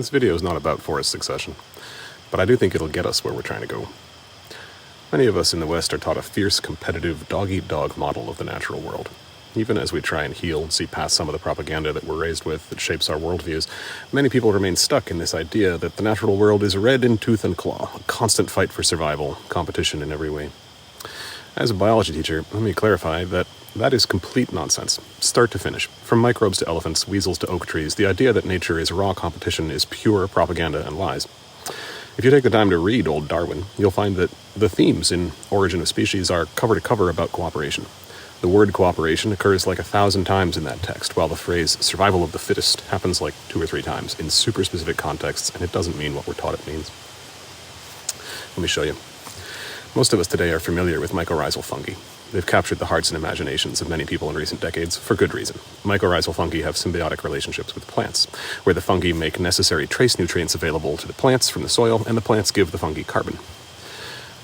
This video is not about forest succession, but I do think it'll get us where we're trying to go. Many of us in the West are taught a fierce, competitive, dog-eat-dog model of the natural world. Even as we try and heal and see past some of the propaganda that we're raised with that shapes our worldviews, many people remain stuck in this idea that the natural world is red in tooth and claw, a constant fight for survival, competition in every way. As a biology teacher, let me clarify that is complete nonsense, start to finish. From microbes to elephants, weasels to oak trees, the idea that nature is raw competition is pure propaganda and lies. If you take the time to read old Darwin, you'll find that the themes in Origin of Species are cover to cover about cooperation. The word cooperation occurs like 1,000 times in that text, while the phrase survival of the fittest happens like 2 or 3 times in super specific contexts, and it doesn't mean what we're taught it means. Let me show you. Most of us today are familiar with mycorrhizal fungi. They've captured the hearts and imaginations of many people in recent decades, for good reason. Mycorrhizal fungi have symbiotic relationships with plants, where the fungi make necessary trace nutrients available to the plants from the soil, and the plants give the fungi carbon.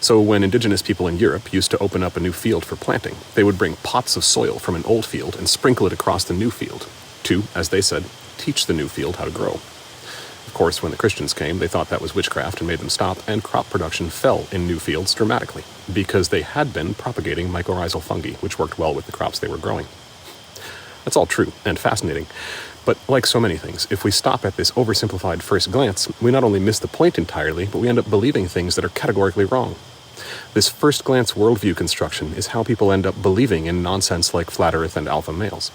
So when indigenous people in Europe used to open up a new field for planting, they would bring pots of soil from an old field and sprinkle it across the new field to, as they said, teach the new field how to grow. Of course, when the Christians came, they thought that was witchcraft and made them stop, and crop production fell in new fields dramatically, because they had been propagating mycorrhizal fungi, which worked well with the crops they were growing. That's all true and fascinating, but like so many things, if we stop at this oversimplified first glance, we not only miss the point entirely, but we end up believing things that are categorically wrong. This first glance worldview construction is how people end up believing in nonsense like flat earth and alpha males.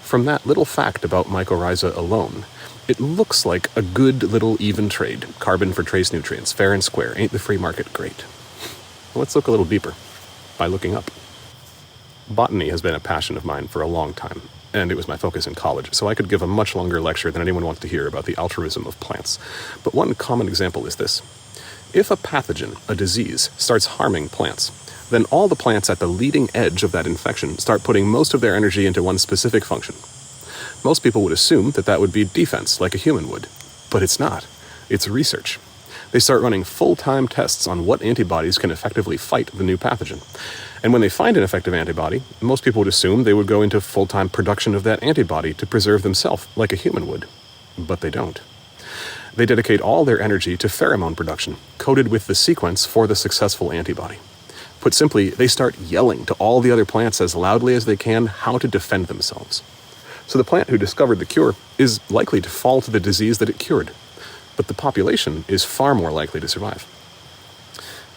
From that little fact about mycorrhiza alone, it looks like a good little even trade. Carbon for trace nutrients, fair and square. Ain't the free market great? Well, let's look a little deeper by looking up. Botany has been a passion of mine for a long time, and it was my focus in college, so I could give a much longer lecture than anyone wants to hear about the altruism of plants. But one common example is this. If a pathogen, a disease, starts harming plants, then all the plants at the leading edge of that infection start putting most of their energy into one specific function. Most people would assume that that would be defense, like a human would. But it's not. It's research. They start running full-time tests on what antibodies can effectively fight the new pathogen. And when they find an effective antibody, most people would assume they would go into full-time production of that antibody to preserve themselves, like a human would. But they don't. They dedicate all their energy to pheromone production, coded with the sequence for the successful antibody. Put simply, they start yelling to all the other plants as loudly as they can how to defend themselves. So the plant who discovered the cure is likely to fall to the disease that it cured, but the population is far more likely to survive.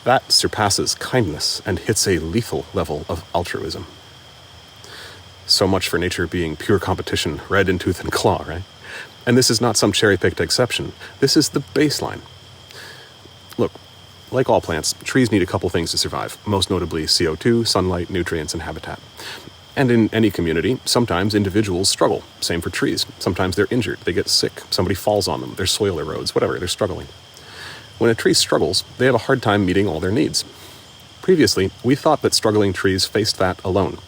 That surpasses kindness and hits a lethal level of altruism. So much for nature being pure competition, red in tooth and claw, right? And this is not some cherry-picked exception. This is the baseline. Look, like all plants, trees need a couple things to survive, most notably CO2, sunlight, nutrients, and habitat. And in any community, sometimes individuals struggle. Same for trees. Sometimes they're injured, they get sick, somebody falls on them, their soil erodes, whatever, they're struggling. When a tree struggles, they have a hard time meeting all their needs. Previously, we thought that struggling trees faced that alone.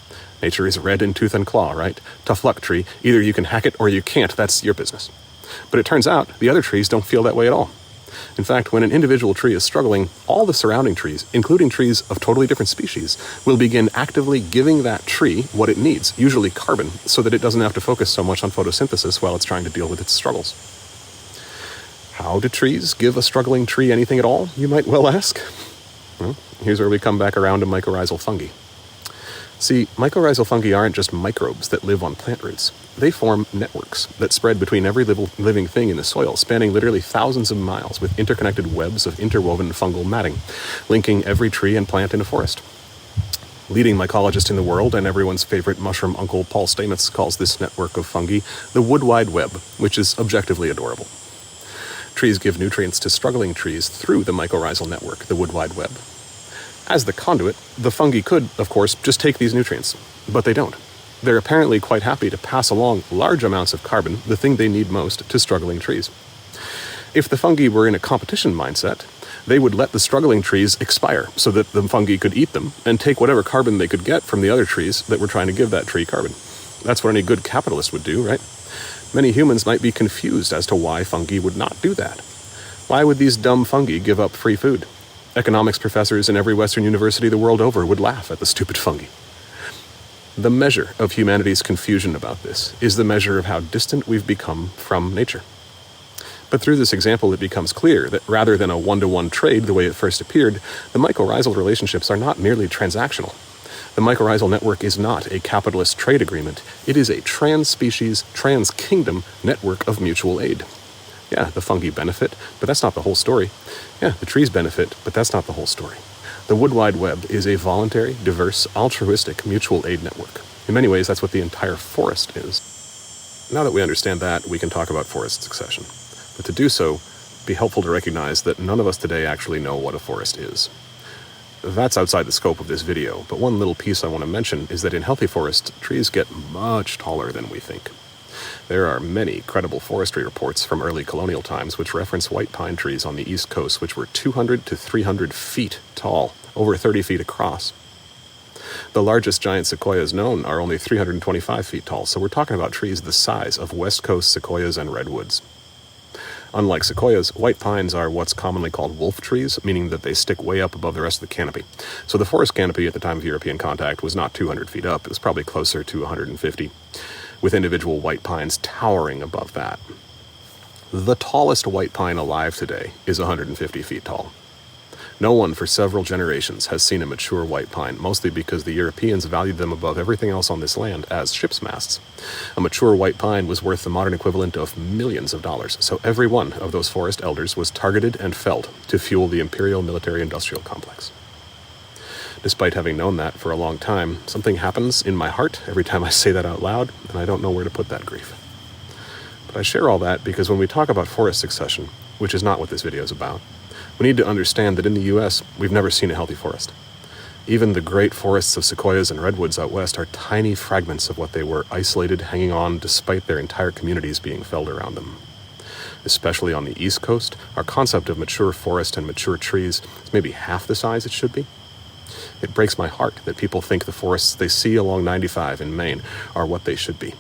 Nature is red in tooth and claw, right? Tough luck, tree. Either you can hack it or you can't, that's your business. But it turns out, the other trees don't feel that way at all. In fact, when an individual tree is struggling, all the surrounding trees, including trees of totally different species, will begin actively giving that tree what it needs, usually carbon, so that it doesn't have to focus so much on photosynthesis while it's trying to deal with its struggles. How do trees give a struggling tree anything at all, you might well ask? Well, here's where we come back around to mycorrhizal fungi. See, mycorrhizal fungi aren't just microbes that live on plant roots. They form networks that spread between every living thing in the soil, spanning literally thousands of miles with interconnected webs of interwoven fungal matting, linking every tree and plant in a forest. Leading mycologist in the world and everyone's favorite mushroom uncle Paul Stamets calls this network of fungi the Wood Wide Web, which is objectively adorable. Trees give nutrients to struggling trees through the mycorrhizal network, the Wood Wide Web. As the conduit, the fungi could, of course, just take these nutrients, but they don't. They're apparently quite happy to pass along large amounts of carbon, the thing they need most, to struggling trees. If the fungi were in a competition mindset, they would let the struggling trees expire so that the fungi could eat them and take whatever carbon they could get from the other trees that were trying to give that tree carbon. That's what any good capitalist would do, right? Many humans might be confused as to why fungi would not do that. Why would these dumb fungi give up free food? Economics professors in every Western university the world over would laugh at the stupid fungi. The measure of humanity's confusion about this is the measure of how distant we've become from nature. But through this example, it becomes clear that rather than a one-to-one trade the way it first appeared, the mycorrhizal relationships are not merely transactional. The mycorrhizal network is not a capitalist trade agreement. It is a trans-species, trans-kingdom network of mutual aid. Yeah, the fungi benefit, but that's not the whole story. Yeah, the trees benefit, but that's not the whole story. The Wood Wide Web is a voluntary, diverse, altruistic mutual aid network. In many ways, that's what the entire forest is. Now that we understand that, we can talk about forest succession. But to do so, it'd be helpful to recognize that none of us today actually know what a forest is. That's outside the scope of this video, but one little piece I want to mention is that in healthy forests, trees get much taller than we think. There are many credible forestry reports from early colonial times which reference white pine trees on the East Coast which were 200 to 300 feet tall, over 30 feet across. The largest giant sequoias known are only 325 feet tall, so we're talking about trees the size of West Coast sequoias and redwoods. Unlike sequoias, white pines are what's commonly called wolf trees, meaning that they stick way up above the rest of the canopy. So the forest canopy at the time of European contact was not 200 feet up, it was probably closer to 150, with individual white pines towering above that. The tallest white pine alive today is 150 feet tall. No one for several generations has seen a mature white pine, mostly because the Europeans valued them above everything else on this land as ship's masts. A mature white pine was worth the modern equivalent of millions of dollars, so every one of those forest elders was targeted and felled to fuel the imperial military-industrial complex. Despite having known that for a long time, something happens in my heart every time I say that out loud, and I don't know where to put that grief. But I share all that because when we talk about forest succession, which is not what this video is about, we need to understand that in the US, we've never seen a healthy forest. Even the great forests of sequoias and redwoods out west are tiny fragments of what they were, isolated, hanging on despite their entire communities being felled around them. Especially on the East Coast, our concept of mature forest and mature trees is maybe half the size it should be. It breaks my heart that people think the forests they see along 95 in Maine are what they should be.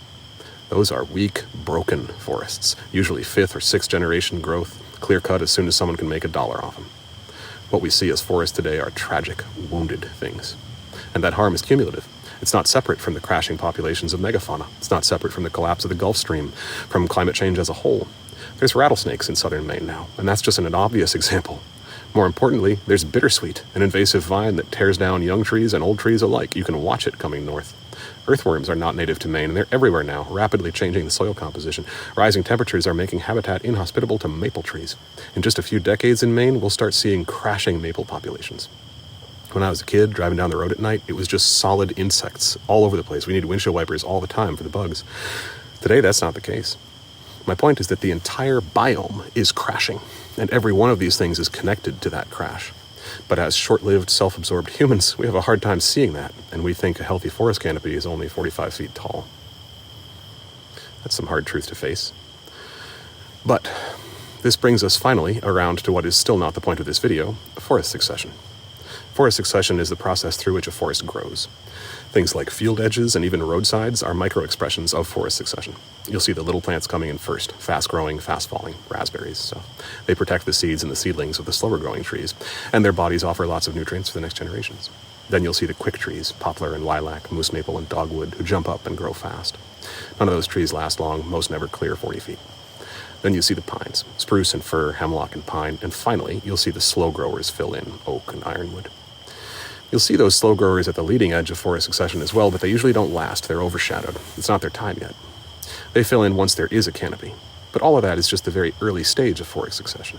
Those are weak, broken forests, usually 5th or 6th generation growth, clear-cut as soon as someone can make $1 off them. What we see as forests today are tragic, wounded things. And that harm is cumulative. It's not separate from the crashing populations of megafauna. It's not separate from the collapse of the Gulf Stream, from climate change as a whole. There's rattlesnakes in southern Maine now, and that's just an obvious example. More importantly, there's bittersweet, an invasive vine that tears down young trees and old trees alike. You can watch it coming north. Earthworms are not native to Maine, and they're everywhere now, rapidly changing the soil composition. Rising temperatures are making habitat inhospitable to maple trees. In just a few decades in Maine, we'll start seeing crashing maple populations. When I was a kid, driving down the road at night, it was just solid insects all over the place. We needed windshield wipers all the time for the bugs. Today, that's not the case. My point is that the entire biome is crashing, and every one of these things is connected to that crash. But as short-lived, self-absorbed humans, we have a hard time seeing that, and we think a healthy forest canopy is only 45 feet tall. That's some hard truth to face. But this brings us finally around to what is still not the point of this video, forest succession. Forest succession is the process through which a forest grows. Things like field edges and even roadsides are micro-expressions of forest succession. You'll see the little plants coming in first, fast-growing, fast-falling, raspberries. So they protect the seeds and the seedlings of the slower-growing trees, and their bodies offer lots of nutrients for the next generations. Then you'll see the quick trees, poplar and lilac, moose maple and dogwood, who jump up and grow fast. None of those trees last long, most never clear 40 feet. Then you see the pines, spruce and fir, hemlock and pine, and finally you'll see the slow growers fill in, oak and ironwood. You'll see those slow growers at the leading edge of forest succession as well, but they usually don't last. They're overshadowed. It's not their time yet. They fill in once there is a canopy. But all of that is just the very early stage of forest succession.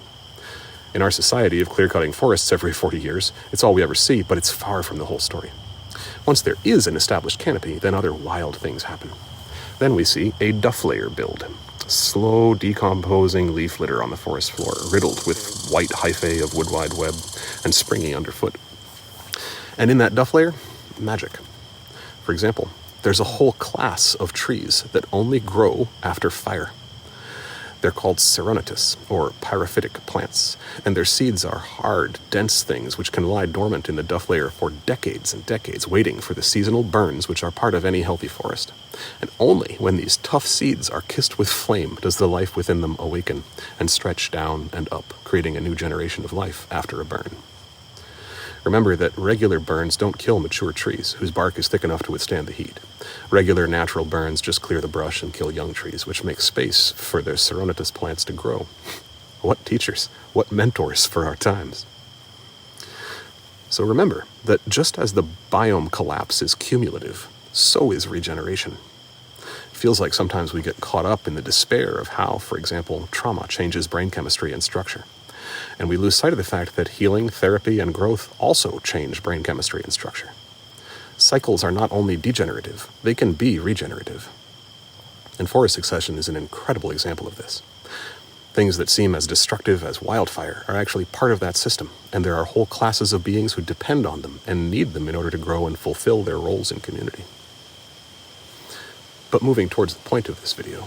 In our society of clear-cutting forests every 40 years, it's all we ever see, but it's far from the whole story. Once there is an established canopy, then other wild things happen. Then we see a duff layer build. Slow decomposing leaf litter on the forest floor, riddled with white hyphae of wood wide web and springy underfoot. And in that duff layer, magic. For example, there's a whole class of trees that only grow after fire. They're called seroneous, or pyrophytic plants, and their seeds are hard, dense things which can lie dormant in the duff layer for decades and decades, waiting for the seasonal burns which are part of any healthy forest. And only when these tough seeds are kissed with flame does the life within them awaken and stretch down and up, creating a new generation of life after a burn. Remember that regular burns don't kill mature trees whose bark is thick enough to withstand the heat. Regular natural burns just clear the brush and kill young trees, which makes space for their seroneous plants to grow. What teachers, what mentors for our times. So remember that just as the biome collapse is cumulative, so is regeneration. It feels like sometimes we get caught up in the despair of how, for example, trauma changes brain chemistry and structure. And we lose sight of the fact that healing, therapy, and growth also change brain chemistry and structure. Cycles are not only degenerative, they can be regenerative. And forest succession is an incredible example of this. Things that seem as destructive as wildfire are actually part of that system, and there are whole classes of beings who depend on them and need them in order to grow and fulfill their roles in community. But moving towards the point of this video,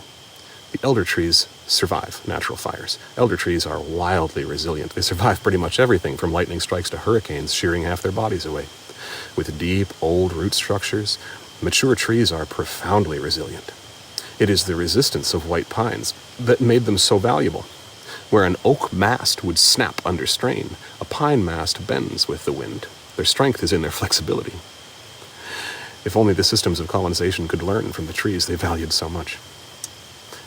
the elder trees survive natural fires. Elder trees are wildly resilient. They survive pretty much everything from lightning strikes to hurricanes shearing half their bodies away. With deep, old root structures, mature trees are profoundly resilient. It is the resistance of white pines that made them so valuable. Where an oak mast would snap under strain, a pine mast bends with the wind. Their strength is in their flexibility. If only the systems of colonization could learn from the trees they valued so much.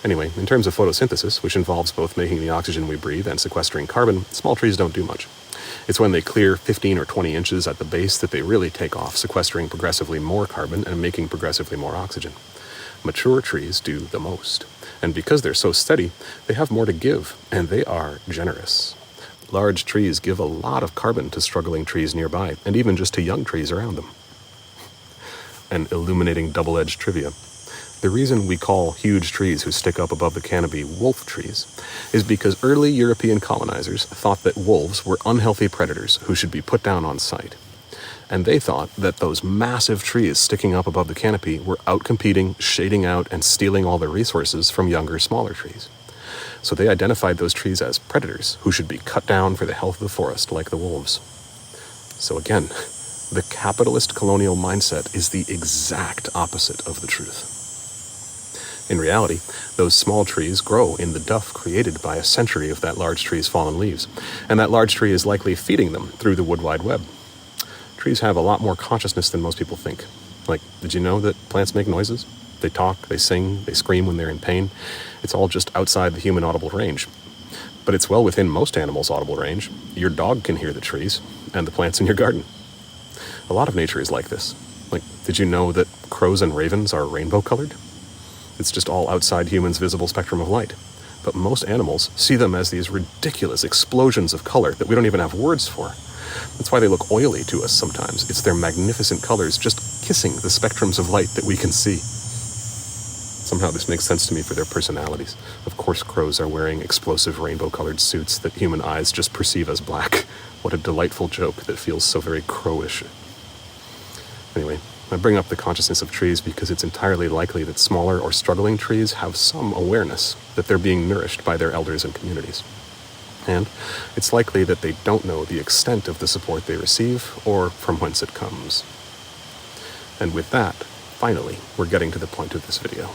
Anyway, in terms of photosynthesis, which involves both making the oxygen we breathe and sequestering carbon, small trees don't do much. It's when they clear 15 or 20 inches at the base that they really take off, sequestering progressively more carbon and making progressively more oxygen. Mature trees do the most. And because they're so steady, they have more to give, and they are generous. Large trees give a lot of carbon to struggling trees nearby, and even just to young trees around them. An illuminating double-edged trivia. The reason we call huge trees who stick up above the canopy wolf trees is because early European colonizers thought that wolves were unhealthy predators who should be put down on sight. And they thought that those massive trees sticking up above the canopy were outcompeting, shading out, and stealing all the resources from younger, smaller trees. So they identified those trees as predators who should be cut down for the health of the forest, like the wolves. So again, the capitalist colonial mindset is the exact opposite of the truth. In reality, those small trees grow in the duff created by a century of that large tree's fallen leaves, and that large tree is likely feeding them through the wood wide web. Trees have a lot more consciousness than most people think. Like, did you know that plants make noises? They talk, they sing, they scream when they're in pain. It's all just outside the human audible range. But it's well within most animals' audible range. Your dog can hear the trees and the plants in your garden. A lot of nature is like this. Like, did you know that crows and ravens are rainbow colored? It's just all outside humans' visible spectrum of light. But most animals see them as these ridiculous explosions of color that we don't even have words for. That's why they look oily to us sometimes. It's their magnificent colors just kissing the spectrums of light that we can see. Somehow this makes sense to me for their personalities. Of course crows are wearing explosive rainbow-colored suits that human eyes just perceive as black. What a delightful joke that feels so very crowish. Anyway, I bring up the consciousness of trees because it's entirely likely that smaller or struggling trees have some awareness that they're being nourished by their elders and communities. And it's likely that they don't know the extent of the support they receive or from whence it comes. And with that, finally, we're getting to the point of this video.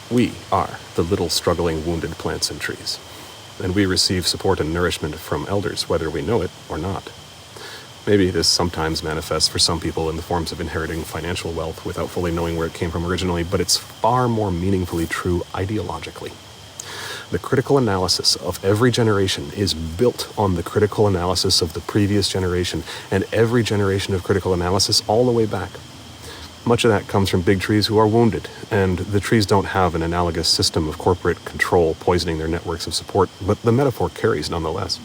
We are the little struggling wounded plants and trees, and we receive support and nourishment from elders whether we know it or not. Maybe this sometimes manifests for some people in the forms of inheriting financial wealth without fully knowing where it came from originally, but it's far more meaningfully true ideologically. The critical analysis of every generation is built on the critical analysis of the previous generation, and every generation of critical analysis all the way back. Much of that comes from big trees who are wounded, and the trees don't have an analogous system of corporate control poisoning their networks of support, but the metaphor carries nonetheless.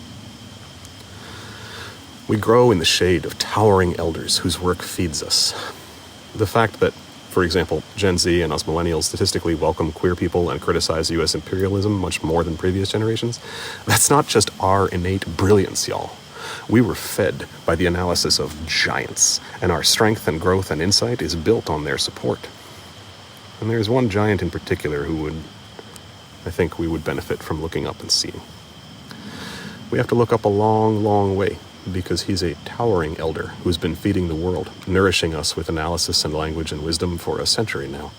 We grow in the shade of towering elders whose work feeds us. The fact that, for example, Gen Z and us millennials statistically welcome queer people and criticize U.S. imperialism much more than previous generations, that's not just our innate brilliance, y'all. We were fed by the analysis of giants, and our strength and growth and insight is built on their support. And there's one giant in particular I think we would benefit from looking up and seeing. We have to look up a long, long way, because he's a towering elder who's been feeding the world, nourishing us with analysis and language and wisdom for a century now.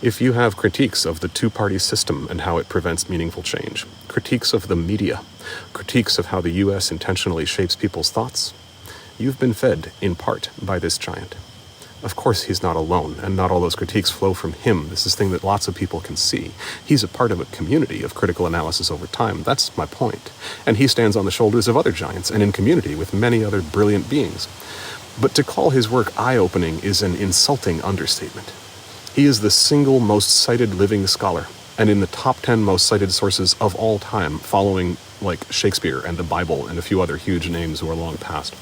If you have critiques of the two-party system and how it prevents meaningful change, critiques of the media, critiques of how the U.S. intentionally shapes people's thoughts, you've been fed, in part, by this giant. Of course he's not alone, and not all those critiques flow from him. This is a thing that lots of people can see. He's a part of a community of critical analysis over time. That's my point. And he stands on the shoulders of other giants and in community with many other brilliant beings. But to call his work eye-opening is an insulting understatement. He is the single most cited living scholar, and in the top 10 most cited sources of all time, following like Shakespeare and the Bible and a few other huge names who are long past.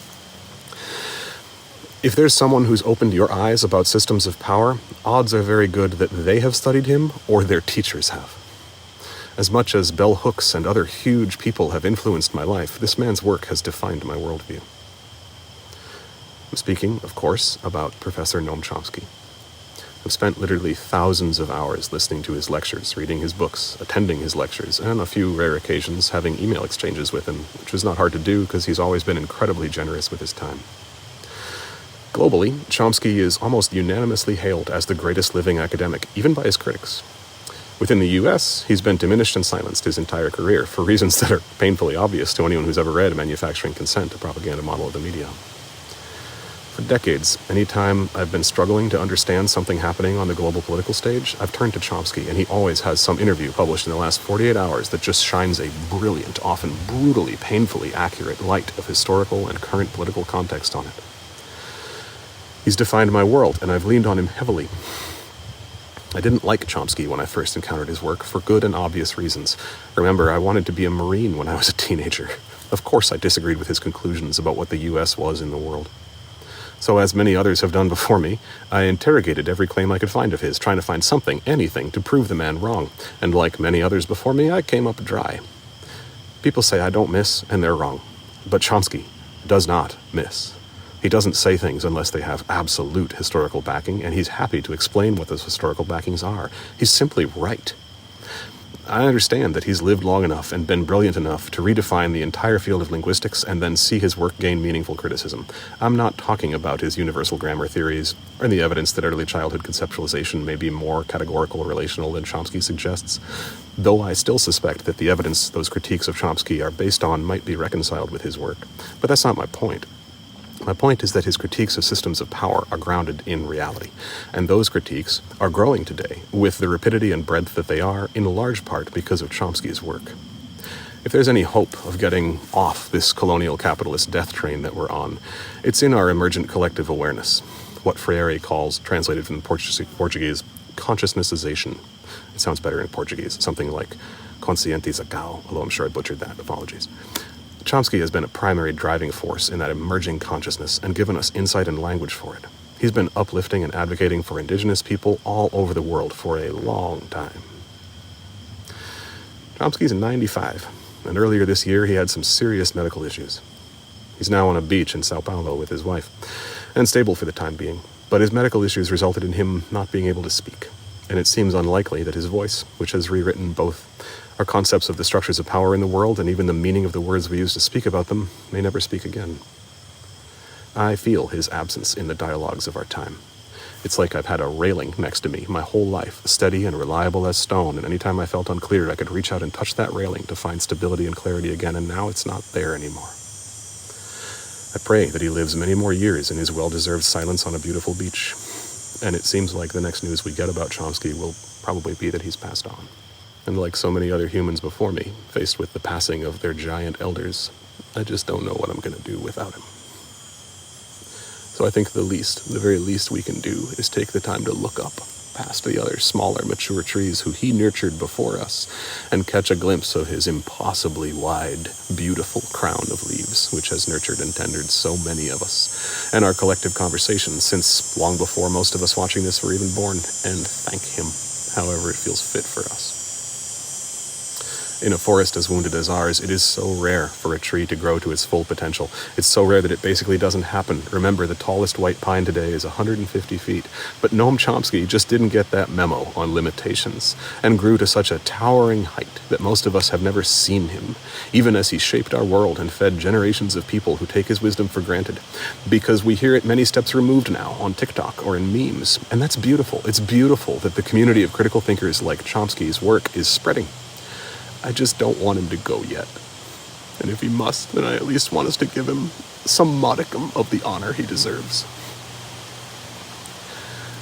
If there's someone who's opened your eyes about systems of power, odds are very good that they have studied him or their teachers have. As much as bell hooks and other huge people have influenced my life, this man's work has defined my worldview. I'm speaking, of course, about Professor Noam Chomsky. I've spent literally thousands of hours listening to his lectures, reading his books, attending his lectures, and on a few rare occasions having email exchanges with him, which was not hard to do because he's always been incredibly generous with his time. Globally, Chomsky is almost unanimously hailed as the greatest living academic, even by his critics. Within the US, he's been diminished and silenced his entire career for reasons that are painfully obvious to anyone who's ever read Manufacturing Consent, a propaganda model of the media. For decades, anytime I've been struggling to understand something happening on the global political stage, I've turned to Chomsky, and he always has some interview published in the last 48 hours that just shines a brilliant, often brutally, painfully accurate light of historical and current political context on it. He's defined my world, and I've leaned on him heavily. I didn't like Chomsky when I first encountered his work for good and obvious reasons. Remember, I wanted to be a Marine when I was a teenager. Of course I disagreed with his conclusions about what the US was in the world. So as many others have done before me, I interrogated every claim I could find of his, trying to find something, anything, to prove the man wrong. And like many others before me, I came up dry. People say I don't miss, and they're wrong. But Chomsky does not miss. He doesn't say things unless they have absolute historical backing, and he's happy to explain what those historical backings are. He's simply right. I understand that he's lived long enough and been brilliant enough to redefine the entire field of linguistics and then see his work gain meaningful criticism. I'm not talking about his universal grammar theories or the evidence that early childhood conceptualization may be more categorical or relational than Chomsky suggests, though I still suspect that the evidence those critiques of Chomsky are based on might be reconciled with his work. But that's not my point. My point is that his critiques of systems of power are grounded in reality, and those critiques are growing today with the rapidity and breadth that they are, in large part because of Chomsky's work. If there's any hope of getting off this colonial capitalist death train that we're on, it's in our emergent collective awareness, what Freire calls, translated from Portuguese, consciousnessization. It sounds better in Portuguese, something like conscientização, although I'm sure I butchered that, apologies. Chomsky has been a primary driving force in that emerging consciousness and given us insight and language for it. He's been uplifting and advocating for indigenous people all over the world for a long time. Chomsky's 95, and earlier this year he had some serious medical issues. He's now on a beach in Sao Paulo with his wife, and stable for the time being, but his medical issues resulted in him not being able to speak, and it seems unlikely that his voice, which has rewritten both our concepts of the structures of power in the world and even the meaning of the words we use to speak about them, may never speak again. I feel his absence in the dialogues of our time. It's like I've had a railing next to me my whole life, steady and reliable as stone, and anytime I felt unclear, I could reach out and touch that railing to find stability and clarity again, and now it's not there anymore. I pray that he lives many more years in his well-deserved silence on a beautiful beach, and it seems like the next news we get about Chomsky will probably be that he's passed on. And like so many other humans before me, faced with the passing of their giant elders, I just don't know what I'm going to do without him. So I think the very least we can do is take the time to look up past the other smaller, mature trees who he nurtured before us and catch a glimpse of his impossibly wide, beautiful crown of leaves, which has nurtured and tendered so many of us, and our collective conversation since long before most of us watching this were even born, and thank him however it feels fit for us. In a forest as wounded as ours, it is so rare for a tree to grow to its full potential. It's so rare that it basically doesn't happen. Remember, the tallest white pine today is 150 feet. But Noam Chomsky just didn't get that memo on limitations and grew to such a towering height that most of us have never seen him, even as he shaped our world and fed generations of people who take his wisdom for granted. Because we hear it many steps removed now on TikTok or in memes. And that's beautiful. It's beautiful that the community of critical thinkers like Chomsky's work is spreading. I just don't want him to go yet. And if he must, then I at least want us to give him some modicum of the honor he deserves.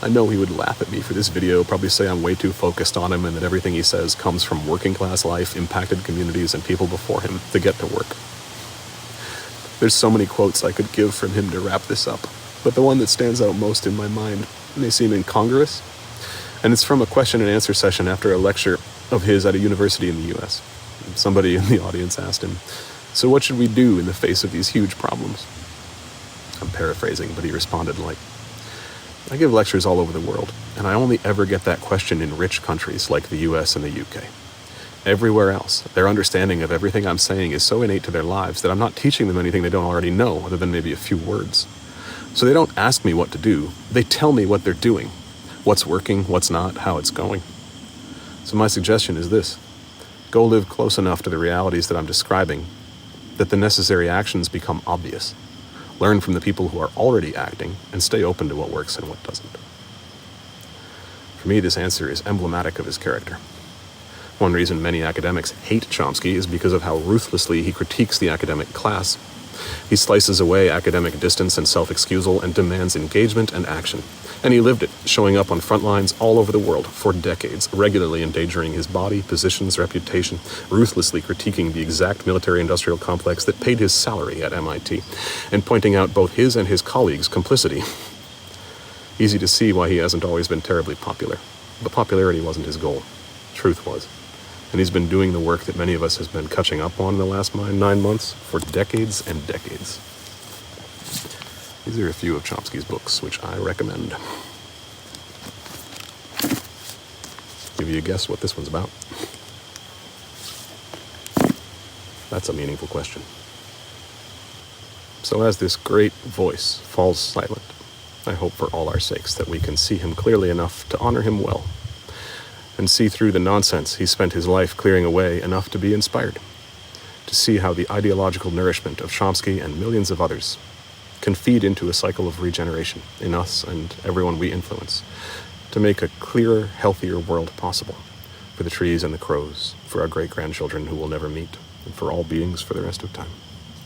I know he would laugh at me for this video, probably say I'm way too focused on him and that everything he says comes from working class life, impacted communities, and people before him to get to work. There's so many quotes I could give from him to wrap this up, but the one that stands out most in my mind may seem incongruous, and it's from a question and answer session after a lecture of his at a university in the US. Somebody in the audience asked him, "So what should we do in the face of these huge problems?" I'm paraphrasing, but he responded like, "I give lectures all over the world, and I only ever get that question in rich countries like the US and the UK. Everywhere else, their understanding of everything I'm saying is so innate to their lives that I'm not teaching them anything they don't already know, other than maybe a few words. So they don't ask me what to do, they tell me what they're doing, what's working, what's not, how it's going. So my suggestion is this: go live close enough to the realities that I'm describing that the necessary actions become obvious. Learn from the people who are already acting, and stay open to what works and what doesn't." For me, this answer is emblematic of his character. One reason many academics hate Chomsky is because of how ruthlessly he critiques the academic class. He slices away academic distance and self-excusal and demands engagement and action. And he lived it, showing up on front lines all over the world for decades, regularly endangering his body, positions, reputation, ruthlessly critiquing the exact military-industrial complex that paid his salary at MIT, and pointing out both his and his colleagues' complicity. Easy to see why he hasn't always been terribly popular. But popularity wasn't his goal. Truth was. And he's been doing the work that many of us has been catching up on in the last 9 months for decades and decades. These are a few of Chomsky's books, which I recommend. Give you a guess what this one's about? That's a meaningful question. So as this great voice falls silent, I hope for all our sakes that we can see him clearly enough to honor him well, and see through the nonsense he spent his life clearing away enough to be inspired, to see how the ideological nourishment of Chomsky and millions of others can feed into a cycle of regeneration in us and everyone we influence, to make a clearer, healthier world possible for the trees and the crows, for our great-grandchildren who will never meet, and for all beings for the rest of time.